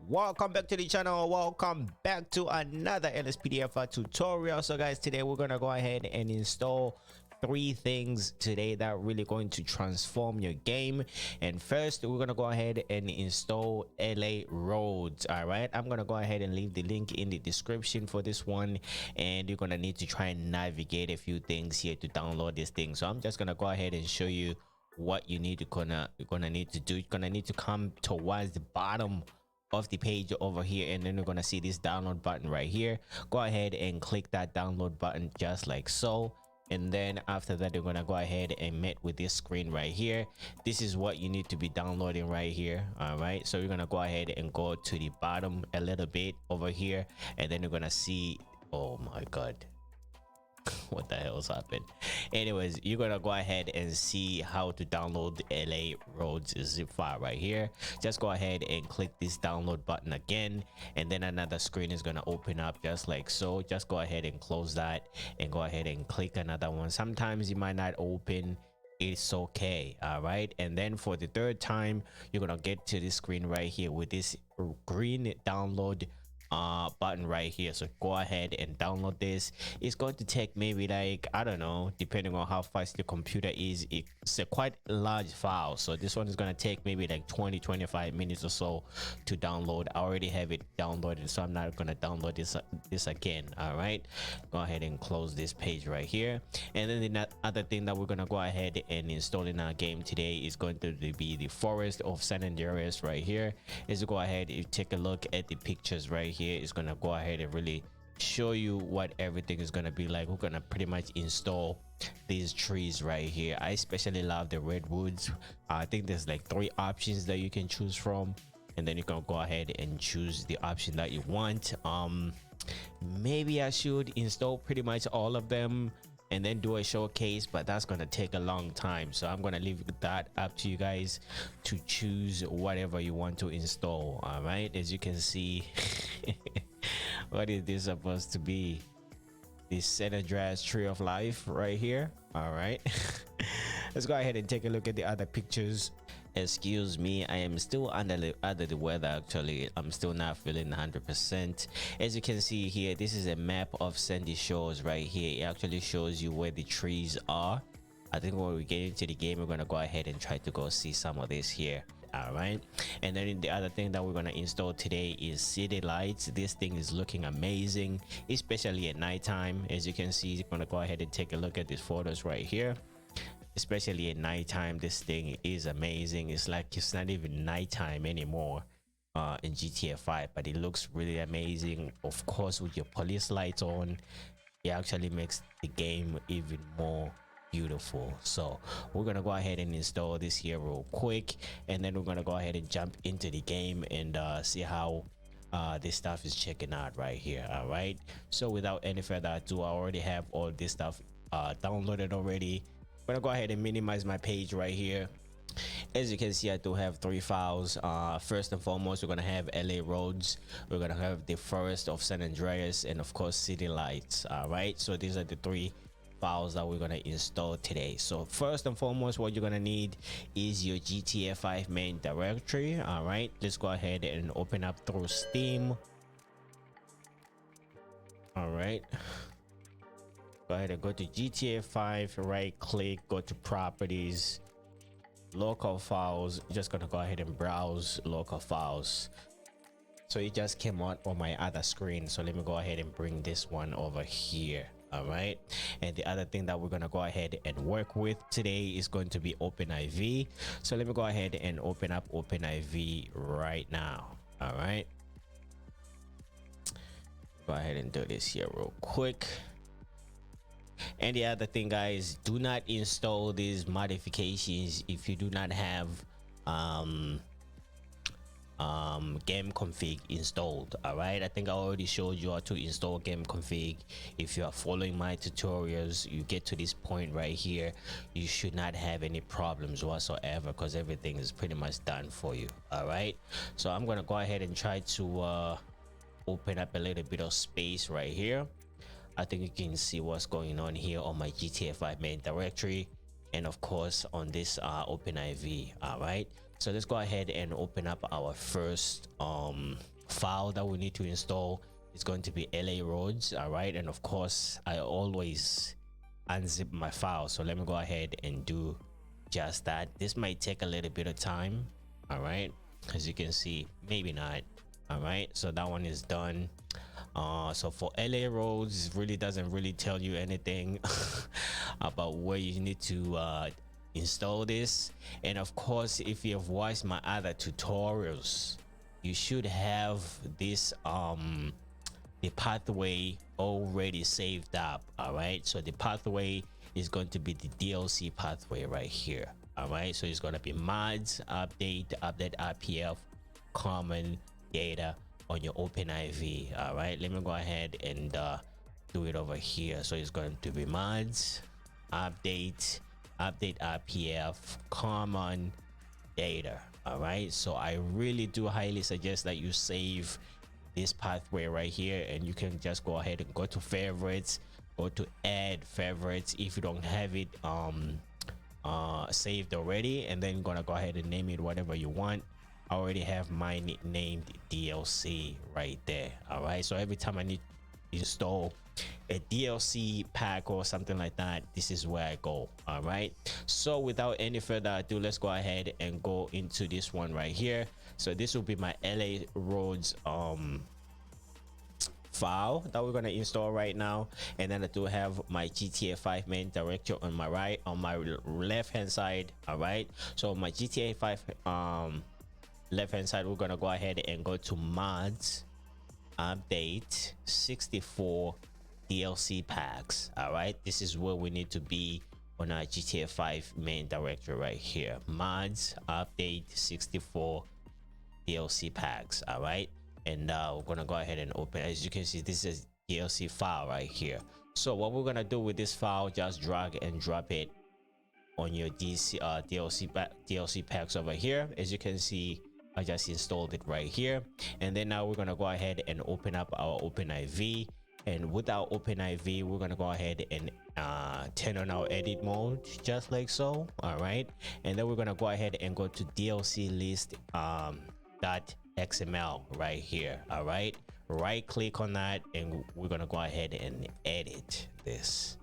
Welcome back to the channel. Welcome back to another LSPDFR tutorial. So guys, today we're gonna go ahead and install three things today that are really going to transform your game. And first, we're gonna go ahead and install LA roads. All right, I'm gonna go ahead and leave the link in the description for this one, and you're gonna need to try and navigate a few things here to download this thing. So I'm just gonna go ahead and show you what you need to you're gonna need to do. You're gonna need to come towards the bottom of the page over here, and then you're gonna see this download button right here. Go ahead and click that download button just like so, and then after that you're gonna go ahead and meet with this screen right here. This is what you need to be downloading right here. All right, so you're gonna go ahead and go to the bottom a little bit over here, and then you're gonna see, oh my god, what the hell's happened? Anyways, you're gonna go ahead and see how to download the LA roads zip file right here. Just go ahead and click this download button again, and then another screen is gonna open up just like so. Just go ahead and close that and go ahead and click another one. Sometimes it might not open, it's okay. All right, and then for the third time you're gonna get to this screen right here with this green download button right here. So go ahead and download this. It's going to take maybe, like, I don't know, depending on how fast the computer is. It's a quite large file, so this one is going to take maybe like 20-25 minutes or so to download. I already have it downloaded, so I'm not going to download this again. All right, go ahead and close this page right here. And then the other thing that we're going to go ahead and install in our game today is going to be the forest of San Andreas right here. Is go ahead and take a look at the pictures right here. Is gonna go ahead and really show you what everything is gonna be like. We're gonna pretty much install these trees right here. I especially love the redwoods. I think there's like 3 options that you can choose from, and then you can go ahead and choose the option that you want. Maybe I should install pretty much all of them and then do a showcase, but that's gonna take a long time, so I'm gonna leave that up to you guys to choose whatever you want to install. All right, as you can see, what is this supposed to be? This San Andreas tree of life right here. All right, let's go ahead and take a look at the other pictures. Excuse me, I am still under the weather. Actually, I'm still not feeling 100%. As you can see here, this is a map of Sandy Shores right here. It actually shows you where the trees are. I think when we get into the game, we're gonna go ahead and try to go see some of this here. All right, and then the other thing that we're gonna install today is city lights. This thing is looking amazing, especially at nighttime. As you can see, you're gonna go ahead and take a look at these photos right here. Especially at nighttime, this thing is amazing. It's like it's not even nighttime anymore in GTA5, but it looks really amazing. Of course, with your police lights on, it actually makes the game even more beautiful. So we're gonna go ahead and install this here real quick, and then we're gonna go ahead and jump into the game and see how this stuff is checking out right here. All right, so without any further ado, I already have all this stuff downloaded already. I'm gonna go ahead and minimize my page right here. As you can see, I do have 3 files. First and foremost, we're gonna have LA roads, we're gonna have the forest of San Andreas, and of course city lights. All right, so these are the 3 files that we're gonna install today. So first and foremost, what you're gonna need is your GTA5 main directory. All right, let's go ahead and open up through Steam. All right, go ahead and go to GTA5, right click, go to properties, local files. Just gonna go ahead and browse local files. So it just came out on my other screen, so let me go ahead and bring this one over here. All right, and the other thing that we're gonna go ahead and work with today is going to be OpenIV. So let me go ahead and open up OpenIV right now. All right, go ahead and do this here real quick. And the other thing, guys, do not install these modifications if you do not have game config installed. All right, I think I already showed you how to install game config. If you are following my tutorials, you get to this point right here, you should not have any problems whatsoever, because everything is pretty much done for you. All right, so I'm gonna go ahead and try to open up a little bit of space right here. I think you can see what's going on here on my GTA5 main directory, and of course on this OpenIV. All right, so let's go ahead and open up our first file that we need to install. It's going to be LA roads. All right, and of course I always unzip my file, so let me go ahead and do just that. This might take a little bit of time. All right, as you can see, maybe not. All right, so that one is done. So for LA roads, it really doesn't really tell you anything about where you need to install this. And of course, if you have watched my other tutorials, you should have this the pathway already saved up. All right, so the pathway is going to be the DLC pathway right here. All right, so it's going to be mods, update RPF, common data on your OpenIV. All right, let me go ahead and do it over here. So it's going to be mods, update RPF, common data. All right, so I really do highly suggest that you save this pathway right here, and you can just go ahead and go to favorites, go to add favorites if you don't have it saved already, and then gonna go ahead and name it whatever you want. I already have mine named DLC right there. All right, so every time I need to install a DLC pack or something like that, this is where I go. All right, so without any further ado, let's go ahead and go into this one right here. So this will be my LA roads file that we're going to install right now, and then I do have my GTA5 main directory on my left hand side. All right, so my GTA5 left hand side, we're going to go ahead and go to mods, update 64 DLC packs. All right, this is where we need to be on our GTA5 main directory right here. Mods, update 64 DLC packs. All right, and we're gonna go ahead and open. As you can see, this is DLC file right here. So what we're gonna do with this file, just drag and drop it on your DLC packs over here. As you can see, I just installed it right here, and then now we're gonna go ahead and open up our OpenIV. And with our OpenIV, we're gonna go ahead and turn on our edit mode, just like so. All right, and then we're gonna go ahead and go to DLC list .xml right here. All right, right click on that, and we're gonna go ahead and edit this.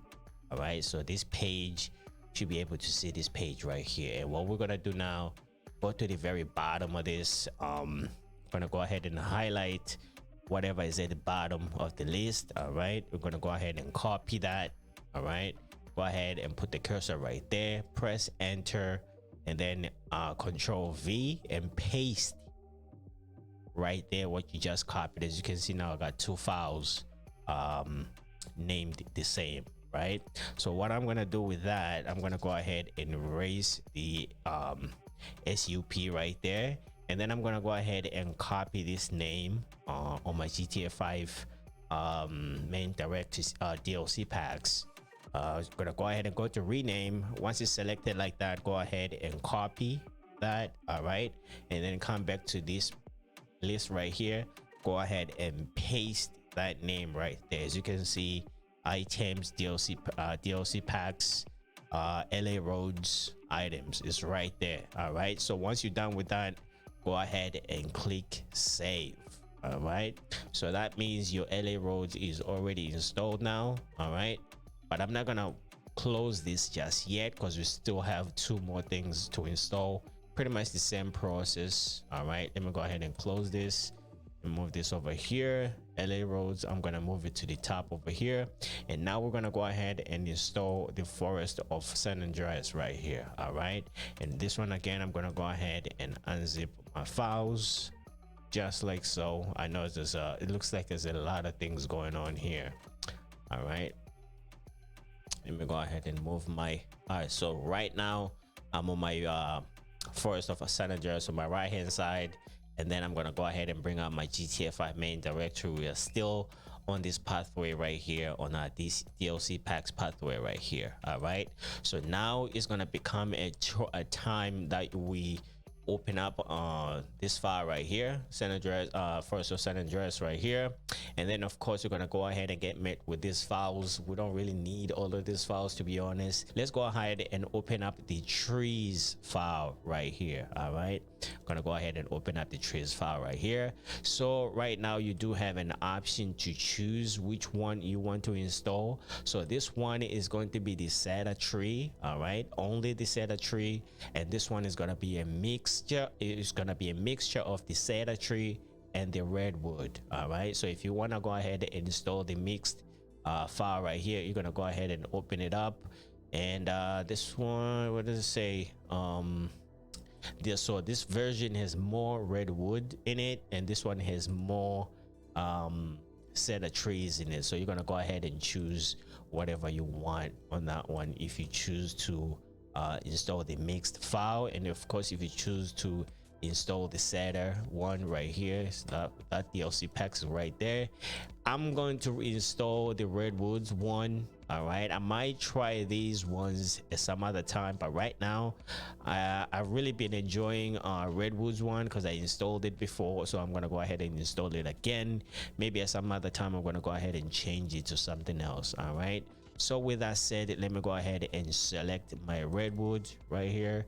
All right, so this page should be able to see this page right here. And what we're gonna do now, go to the very bottom of this. Gonna go ahead and highlight whatever is at the bottom of the list. All right, we're gonna go ahead and copy that. All right, go ahead and put the cursor right there, press enter, and then Control V and paste right there what you just copied. As you can see now, I got two files named the same, right? So what I'm gonna do with that, I'm gonna go ahead and erase the SUP right there, and then I'm gonna go ahead and copy this name on my GTA5 main directory DLC packs. Gonna go ahead and go to rename. Once it's selected like that, go ahead and copy that. All right, and then come back to this list right here, go ahead and paste that name right there. As you can see, items, DLC packs, LA roads items is right there. All right, so once you're done with that, go ahead and click save. All right, so that means your LA roads is already installed now. All right, but I'm not gonna close this just yet because we still have two more things to install. Pretty much the same process. All right, let me go ahead and close this and move this over here. LA roads, I'm gonna move it to the top over here, and now we're gonna go ahead and install the forest of San Andreas right here. All right, and this one again, I'm gonna go ahead and unzip my files just like so. I know there's it looks like there's a lot of things going on here. All right, let me go ahead and move my all right, so right now I'm on my forest of San Andreas on my right hand side, and then I'm gonna go ahead and bring up my GTA5 main directory. We are still on this pathway right here, on our DLC packs pathway right here. All right, so now it's gonna become a time that we open up this file right here, San Andreas, first of San Andreas right here, and then of course you're gonna go ahead and get met with these files. We don't really need all of these files, to be honest. Let's go ahead and open up the trees file right here. All right, I'm gonna go ahead and open up the trees file right here. So right now you do have an option to choose which one you want to install. So this one is going to be the cedar tree. All right, only the cedar tree, and this one is gonna be a mixture. It's gonna be a mixture of the cedar tree and the redwood. All right, so if you want to go ahead and install the mixed file right here, you're gonna go ahead and open it up. And this one, what does it say? So this version has more redwood in it, and this one has more cedar trees in it. So you're gonna go ahead and choose whatever you want on that one if you choose to install the mixed file. And of course, if you choose to install the cedar one right here, that DLC packs is right there. I'm going to install the redwoods one. All right, I might try these ones at some other time, but right now I've really been enjoying redwoods one because I installed it before. So I'm gonna go ahead and install it again. Maybe at some other time I'm gonna go ahead and change it to something else. All right, so with that said, let me go ahead and select my redwood right here.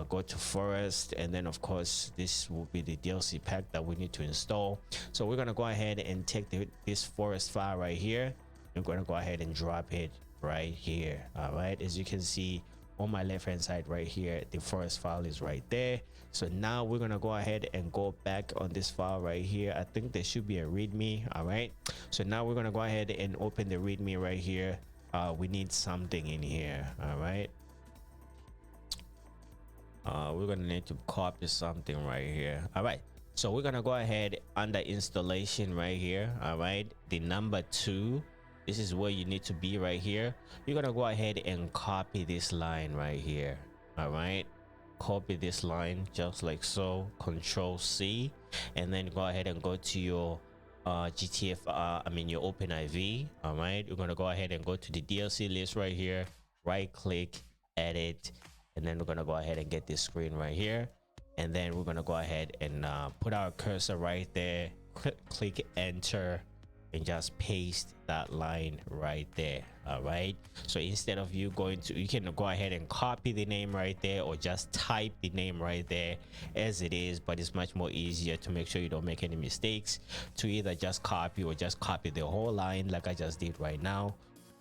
Go to forest, and then of course this will be the DLC pack that we need to install. So we're gonna go ahead and take this forest file right here. I'm gonna go ahead and drop it right here. All right, as you can see on my left hand side right here, the forest file is right there. So now we're gonna go ahead and go back on this file right here. I think there should be a readme. All right, so now we're gonna go ahead and open the readme right here. We need something in here. All right, we're gonna need to copy something right here. All right, so we're gonna go ahead under installation right here. All right, the number 2, this is where you need to be right here. You're gonna go ahead and copy this line right here. All right, copy this line just like so, Control C, and then go ahead and go to your your OpenIV. All right, you're gonna go ahead and go to the DLC list right here, right click, edit, and then we're gonna go ahead and get this screen right here, and then we're gonna go ahead and put our cursor right there, click enter, and just paste that line right there. All right, so instead of you can go ahead and copy the name right there, or just type the name right there as it is, but it's much more easier to make sure you don't make any mistakes to either just copy or just copy the whole line like I just did right now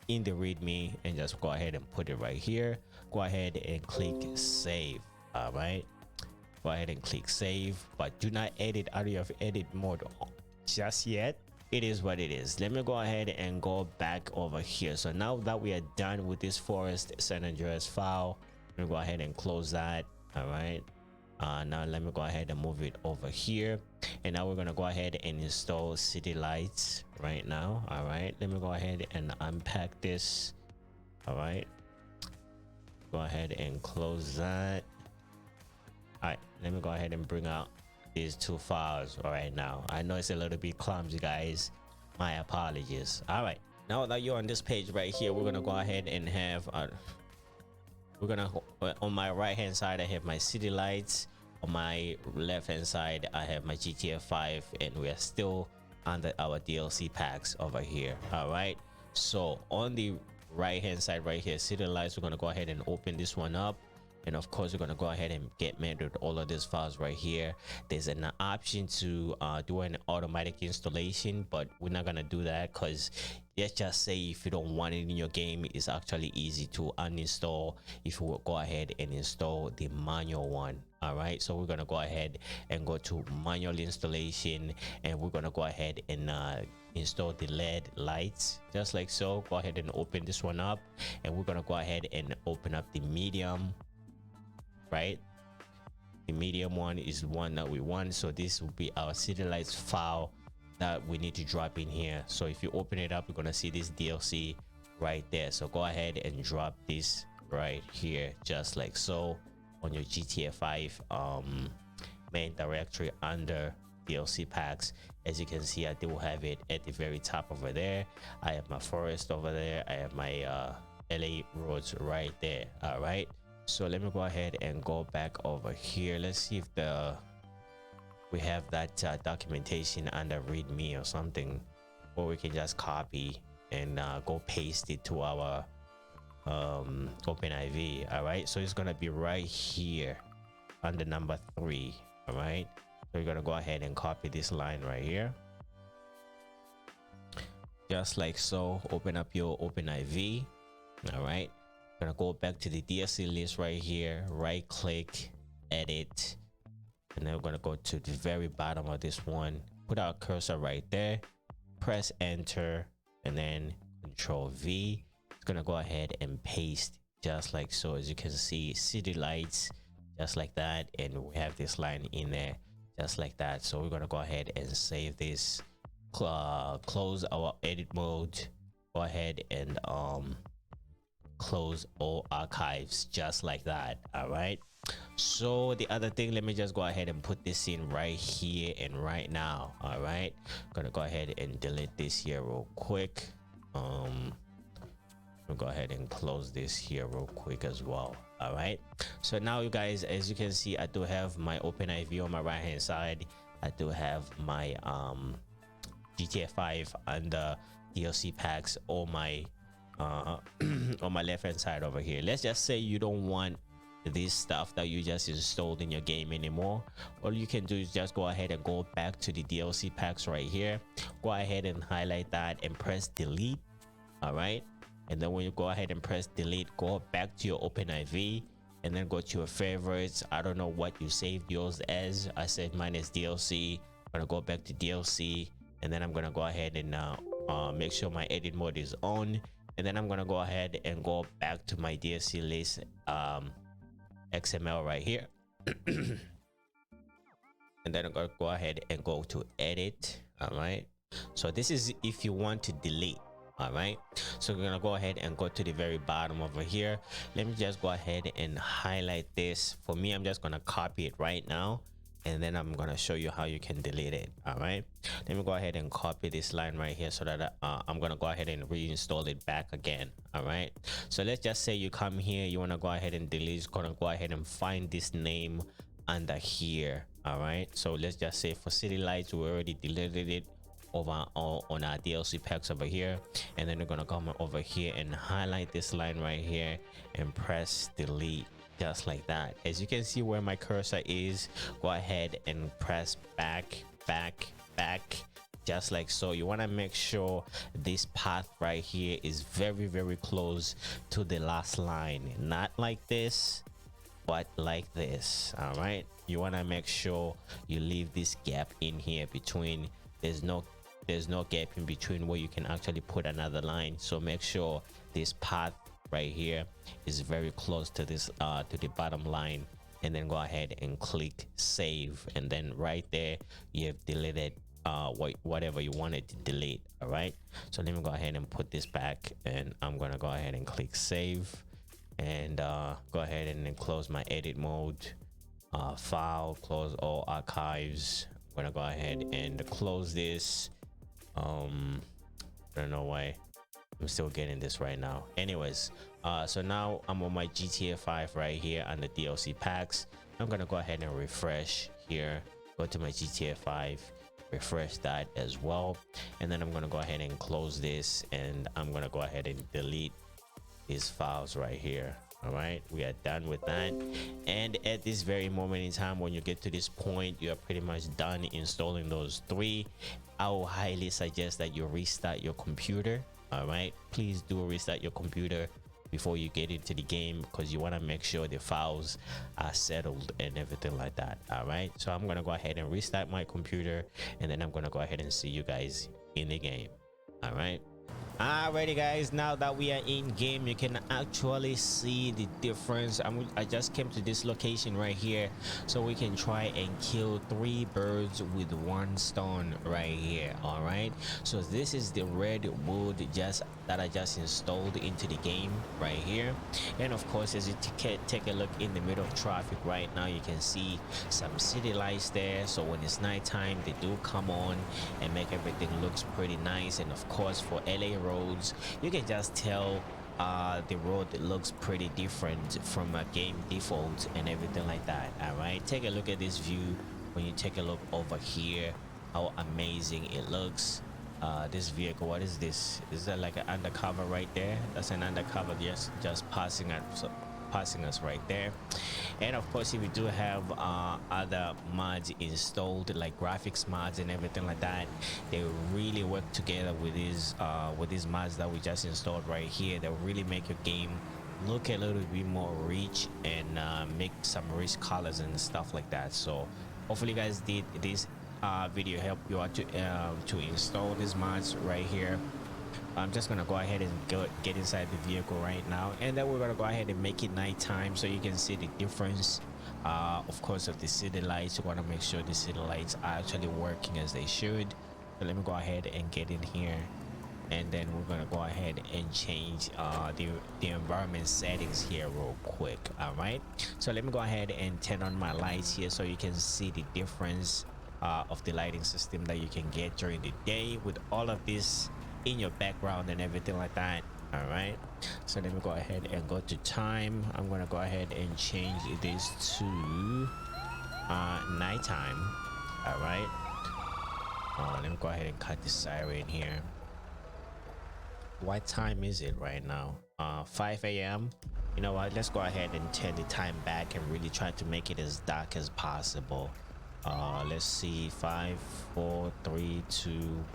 in the readme, and just go ahead and put it right here. Go ahead and click save. All right, go ahead and click save, but do not edit out of your edit mode just yet. It is what it is. Let me go ahead and go back over here. So now that we are done with this forest San Andreas file, I'm gonna go ahead and close that. All right, now let me go ahead and move it over here, and now we're gonna go ahead and install city lights right now. All right, let me go ahead and unpack this. All right, go ahead and close that. All right, let me go ahead and bring out these 2 files right now. I know it's a little bit clumsy, guys, my apologies. All right, now that you're on this page right here, we're gonna go ahead and have on my right hand side I have my city lights, on my left hand side I have my GTA5, and we are still under our DLC packs over here. All right, so on the right hand side right here, city lights, we're gonna go ahead and open this one up, and of course we're gonna go ahead and get met with all of these files right here. There's an option to do an automatic installation, but we're not gonna do that because let's just say if you don't want it in your game, it's actually easy to uninstall if you will go ahead and install the manual one. All right, so we're gonna go ahead and go to manual installation, and we're gonna go ahead and install the LED lights just like so. Go ahead and open this one up, and we're gonna go ahead and open up the medium. Right, the medium one is the one that we want, so this will be our city lights file that we need to drop in here. So if you open it up, you're gonna see this DLC right there. So go ahead and drop this right here just like so on your GTA5 main directory under DLC packs. As you can see, I do have it at the very top over there. I have my forest over there, I have my LA roads right there. All right, So let me go ahead and go back over here. Let's see if we have that documentation under readme or something, or we can just copy and go paste it to our OpenIV. All right, so it's gonna be right here under number 3. All right, so you're gonna go ahead and copy this line right here, just like so. Open up your OpenIV. All right, gonna go back to the DLC list right here, right click, edit, and then we're gonna go to the very bottom of this one, put our cursor right there, press enter, and then Control V. It's gonna go ahead and paste just like so. As you can see, city lights, just like that, and we have this line in there just like that. So we're gonna go ahead and save this, close our edit mode, go ahead and close all archives just like that. All right, so the other thing, let me just go ahead and put this in right here and right now. All right, gonna go ahead and delete this here real quick. We'll go ahead and close this here real quick as well. All right, so now you guys, as you can see, I do have my OpenIV on my right hand side. I do have my GTA5 under DLC packs on my on my left hand side over here. Let's just say you don't want this stuff that you just installed in your game anymore. All you can do is just go ahead and go back to the DLC packs right here, go ahead and highlight that and press delete. All right, and then when you go ahead and press delete, go back to your OpenIV and then go to your favorites. I don't know what you saved yours as. I said mine is DLC. I'm gonna go back to DLC, and then I'm gonna go ahead and make sure my edit mode is on, and then I'm gonna go ahead and go back to my DLC list XML right here. And then I'm gonna go ahead and go to edit. All right, so this is if you want to delete. All right, so we're gonna go ahead and go to the very bottom over here. Let me just go ahead and highlight this. For me, I'm just gonna copy it right now, and then I'm gonna show you how you can delete it. All right, let me go ahead and copy this line right here so that I'm gonna go ahead and reinstall it back again. All right, so let's just say you come here, you want to go ahead and delete. It's gonna go ahead and find this name under here. All right, so let's just say for city lights, we already deleted it over on our DLC packs over here, and then we're gonna come over here and highlight this line right here and press delete just like that. As you can see where my cursor is, go ahead and press back just like so. You want to make sure this path right here is very close to the last line, not like this but like this. All right, you want to make sure you leave this gap in here between. There's no gap in between where you can actually put another line. So make sure this path right here is very close to this to the bottom line, and then go ahead and click save, and then right there you have deleted whatever you wanted to delete. All right, so let me go ahead and put this back, and I'm gonna go ahead and click save, and go ahead and then close my edit mode, file, close all archives. I'm gonna go ahead and close this. I don't know why I'm still getting this right now. Anyways, so now I'm on my GTA5 right here on the DLC packs. I'm gonna go ahead and refresh here, go to my GTA5, refresh that as well, and then I'm gonna go ahead and close this, and I'm gonna go ahead and delete these files right here. All right, we are done with that. And at this very moment in time, when you get to this point, you are pretty much done installing those 3. I will highly suggest that you restart your computer. All right, please do restart your computer before you get into the game, because you want to make sure the files are settled and everything like that. All right, so I'm gonna go ahead and restart my computer, and then I'm gonna go ahead and see you guys in the game. All right. Alrighty guys, now that we are in game, you can actually see the difference. I just came to this location right here so we can try and kill 3 birds with 1 stone right here. All right, so this is the red wood that I just installed into the game right here. And of course, as you take a look in the middle of traffic right now, you can see some city lights there. So when it's nighttime, they do come on and make everything looks pretty nice. And of course, for LA roads, you can just tell the road looks pretty different from a game default and everything like that. All right, take a look at this view. When you take a look over here, how amazing it looks. This vehicle, what is this? Is that like an undercover right there? That's an undercover just passing us right there. And of course, if you do have other mods installed, like graphics mods and everything like that, they really work together with these mods that we just installed right here. They'll really make your game look a little bit more rich and make some rich colors and stuff like that. So hopefully you guys did this video help you out to install these mods right here. I'm just gonna go ahead and get inside the vehicle right now, and then we're gonna go ahead and make it nighttime so you can see the difference of course of the city lights. You want to make sure the city lights are actually working as they should. So let me go ahead and get in here, and then we're gonna go ahead and change the environment settings here real quick. All right, so let me go ahead and turn on my lights here so you can see the difference of the lighting system that you can get during the day with all of this in your background and everything like that. All right, so let me go ahead and go to time. I'm gonna go ahead and change this to nighttime. All right, let me go ahead and cut the siren here. What time is it right now? 5 a.m. You know what, let's go ahead and turn the time back and really try to make it as dark as possible. Let's see, 5 4 3 2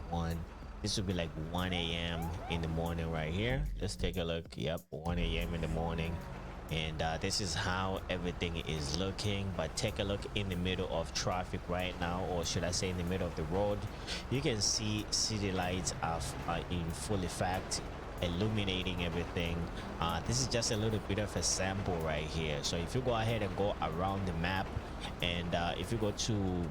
1. This would be like 1 a.m. in the morning right here. Let's take a look. Yep, 1 a.m. in the morning, and this is how everything is looking. But take a look in the middle of traffic right now, or should I say in the middle of the road. You can see city lights are in full effect, illuminating everything. This is just a little bit of a sample right here. So if you go ahead and go around the map, and if you go to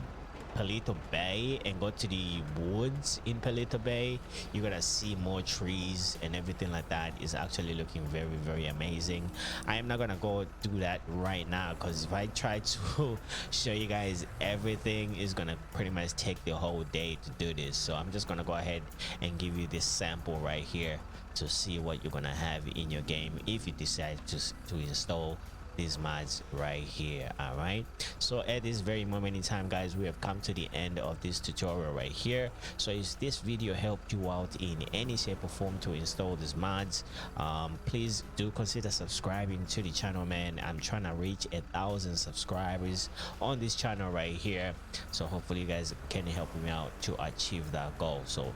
Palito Bay and go to the woods in Palito Bay, you're gonna see more trees and everything like that. Is actually looking very, very amazing. I am not gonna go do that right now, because if I try to show you guys everything, is gonna pretty much take the whole day to do this. So I'm just gonna go ahead and give you this sample right here to see what you're gonna have in your game if you decide to install these mods right here. All right, so at this very moment in time, guys, we have come to the end of this tutorial right here. So if this video helped you out in any shape or form to install these mods, please do consider subscribing to the channel, man. I'm trying to reach 1,000 subscribers on this channel right here, so hopefully you guys can help me out to achieve that goal. So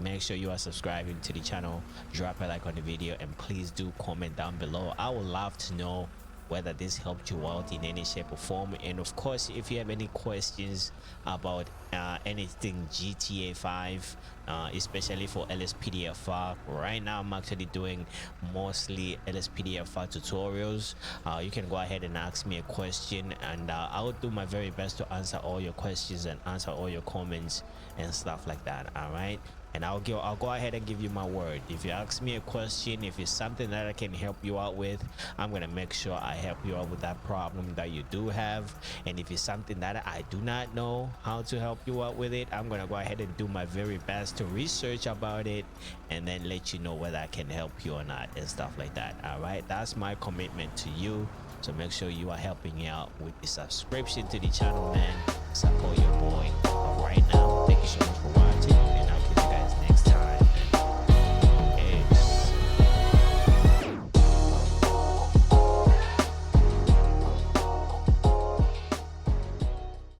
make sure you are subscribing to the channel, drop a like on the video, and please do comment down below. I would love to know whether this helped you out in any shape or form. And of course, if you have any questions about anything GTA 5, especially for LSPDFR, right now I'm actually doing mostly LSPDFR tutorials. You can go ahead and ask me a question, and I'll do my very best to answer all your questions and answer all your comments and stuff like that. All right, and I'll go ahead and give you my word. If you ask me a question, if it's something that I can help you out with, I'm gonna make sure I help you out with that problem that you do have. And if it's something that I do not know how to help you out with it, I'm gonna go ahead and do my very best to research about it and then let you know whether I can help you or not and stuff like that. All right, that's my commitment to you. So make sure you are helping me out with the subscription to the channel, man. Support your boy. All right, now, thank you so much for watching.